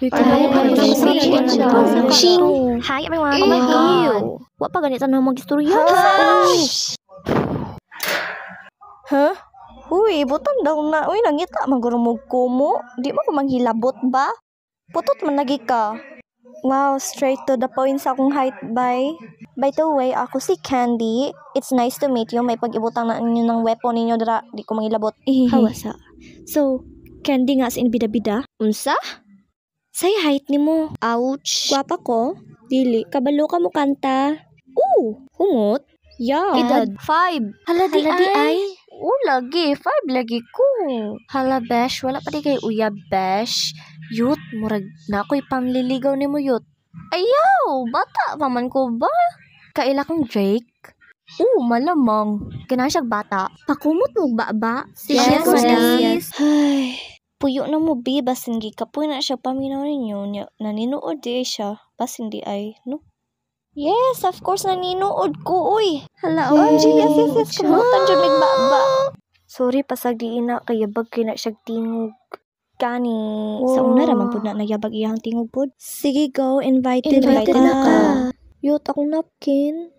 Hi everyone, oh my god. Wa pa ganito na mag-istorya. Huh? Uy, butang daw na. Uy, nangita magurumog kumo. Di mo ko manghilabot ba? Putot man lagi ka. Wow, straight to the point sa akong height, bye. By the way, ako si Candy. It's nice to meet you. May pag-ibutang na ninyo ng weapon ninyo dara. Di ko manghilabot. Hawasa. So, Candy nga as in bida-bida? Unsa? Say height ni mo. Ouch. Gwapa ko? Dili. Kabalo ka mo kanta. Humot? Yeah. Edad 5. Hala di ay. Lagi. 5 lagi ko. Hala besh, wala pa di kay uyab besh. Yut, murag na ako'y panliligaw ni mo yut. Ayaw, bata pa man ko ba? Kaila kang Drake? Malamang. Ganaan siyang bata. Pakumot mo ba? Yes, madam. Ay, puyo na mo bi, basin gi kapoy na siya paminaw ninyo. Naninood di siya, basin di ay, no? Yes, of course, naninood ko, uy. Hala, Yes, kumutan dyan nagbaba. Sorry, pasag di ina, kaya bag kina siya tingog. Kani. Sa una raman po na nagyabag iyang tingog pod. Sige, go, invited Invited na na ka. ka. Yut, akong napkin.